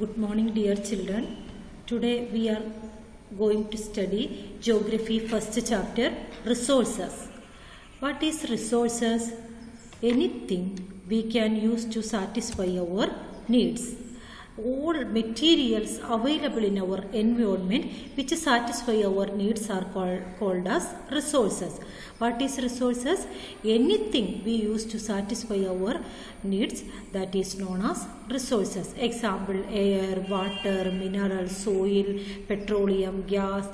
Good morning, dear children. Today we are going to study Geography first chapter, Resources. What is resources? Anything we can use to satisfy our needs. All materials available in our environment which satisfy our needs are called as resources. What is resources? Anything we use to satisfy our needs, that is known as resources. Example, air, water, mineral, soil, petroleum, gas,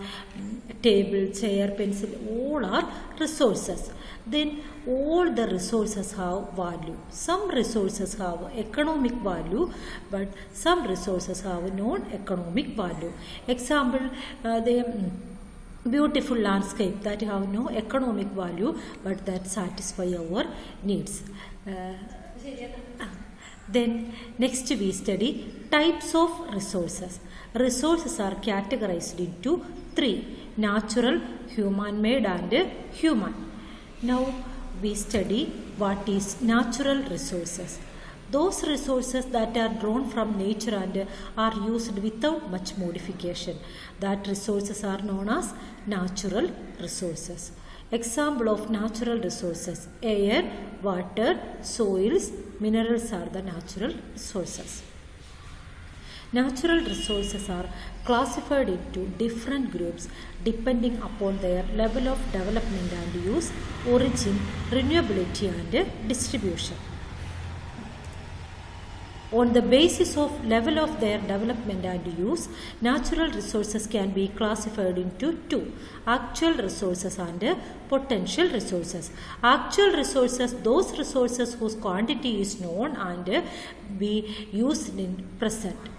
table, chair, pencil, all are resources. Then all the resources have value. Some resources have economic value, but some resources have non-economic value. Example, the beautiful landscape that have no economic value, but that satisfy our needs. Then next we study types of resources. Resources are categorized into three: natural, human-made and human. Now we study what is natural resources. Those resources that are drawn from nature and are used without much modification. That resources are known as natural resources. Example of natural resources: air, water, soils, minerals are the natural resources. Natural resources are classified into different groups depending upon their level of development and use, origin, renewability and distribution. On the basis of level of their development and use, natural resources can be classified into two: actual resources and potential resources. Actual resources, those resources whose quantity is known and be used in present.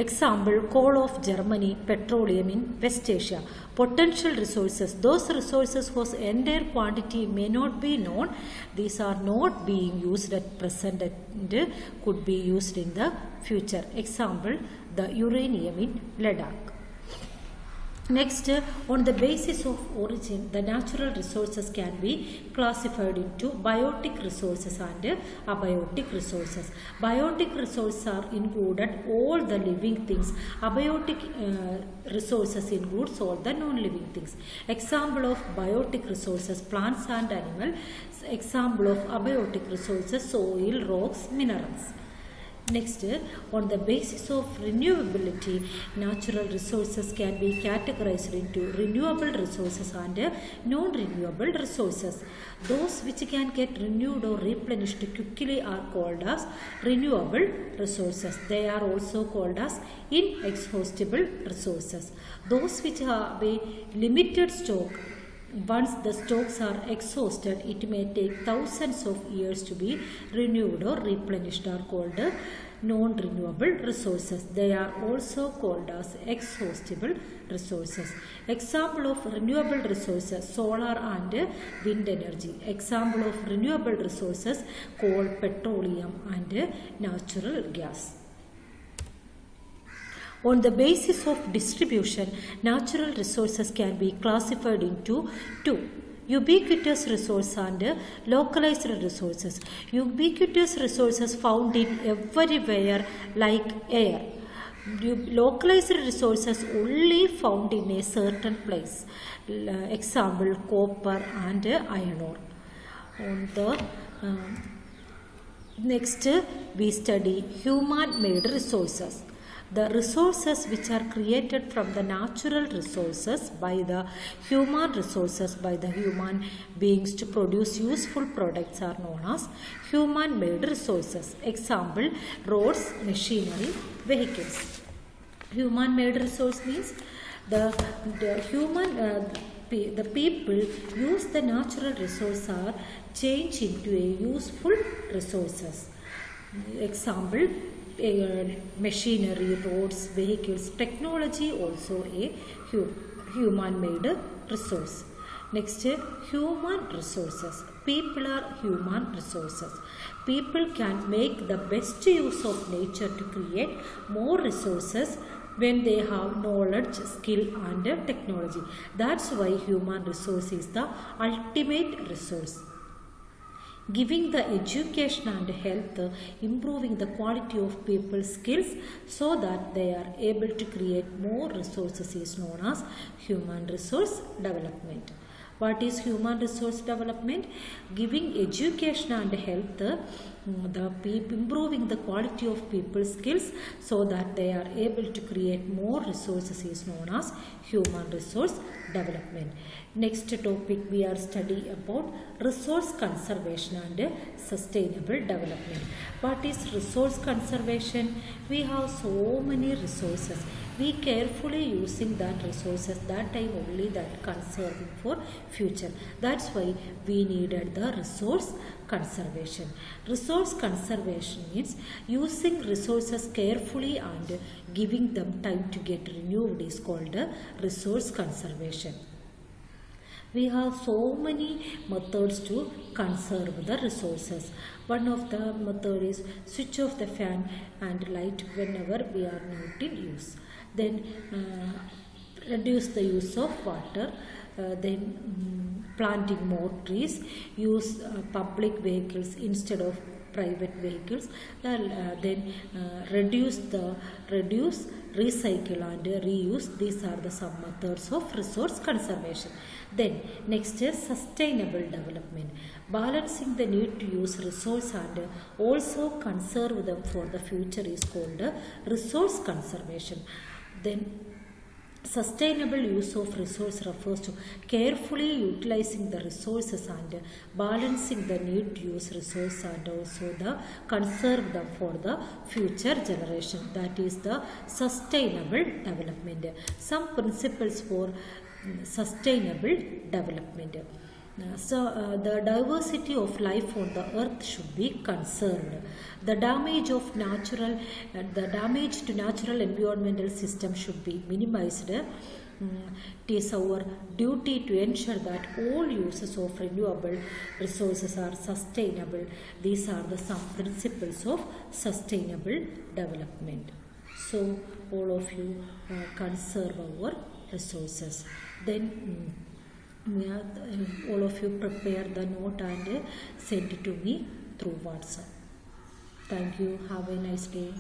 Example, coal of Germany, petroleum in West Asia. Potential resources, those resources whose entire quantity may not be known. These are not being used at present and could be used in the future. Example, the uranium in Ladakh. Next, on the basis of origin, the natural resources can be classified into biotic resources and abiotic resources. Biotic resources are included all the living things. Abiotic resources includes all the non-living things. Example of biotic resources: plants and animals. Example of abiotic resources: soil, rocks, minerals. Next, on the basis of renewability, natural resources can be categorized into renewable resources and non-renewable resources. Those which can get renewed or replenished quickly are called as renewable resources. They are also called as inexhaustible resources. Those which have a limited stock, once the stocks are exhausted, it may take thousands of years to be renewed or replenished, are called non-renewable resources. They are also called as exhaustible resources. Example of renewable resources: solar and wind energy. Example of renewable resources: coal, petroleum and natural gas. On the basis of distribution, natural resources can be classified into two: ubiquitous resources and localized resources. Ubiquitous resources found in everywhere like air. Localized resources only found in a certain place. Example, copper and iron ore. On the next, we study human-made resources. The resources which are created from the natural resources by the human resources by the human beings to produce useful products are known as human-made resources. Example, roads, machinery, vehicles. Human-made resource means the people use the natural resource or change into a useful resources. Example, machinery, roads, vehicles. Technology also a human-made resource. Next, human resources. People are human resources. People can make the best use of nature to create more resources when they have knowledge, skill and technology. That's why human resource is the ultimate resource. giving the education and health, improving the quality of people's skills so that they are able to create more resources is known as human resource development. What is human resource development? Giving education and health, improving the quality of people's skills so that they are able to create more resources is known as human resource development. Next topic we are studying about resource conservation and sustainable development. What is resource conservation? We have so many resources. We carefully using that resources that time only that conserving for future. That's why we needed the resource conservation. Resource conservation means using resources carefully and giving them time to get renewed is called resource conservation. We have so many methods to conserve the resources. One of the method is switch off the fan and light whenever we are not in use. Then reduce the use of water. Then planting more trees. Use public vehicles instead of private vehicles. Then reduce, recycle and reuse. These are the some methods of resource conservation. Then next is sustainable development. Balancing the need to use resource and also conserve them for the future is called resource conservation. Then sustainable use of resource refers to carefully utilizing the resources and balancing the need to use resource and also the conserve them for the future generation. That is the sustainable development. Some principles for sustainable development. The diversity of life on the earth should be conserved. The damage to natural environmental system should be minimized. It is our duty to ensure that all uses of renewable resources are sustainable. These are the some principles of sustainable development. So all of you conserve our resources. Then all of you prepare the note and send it to me through WhatsApp. Thank you. Have a nice day.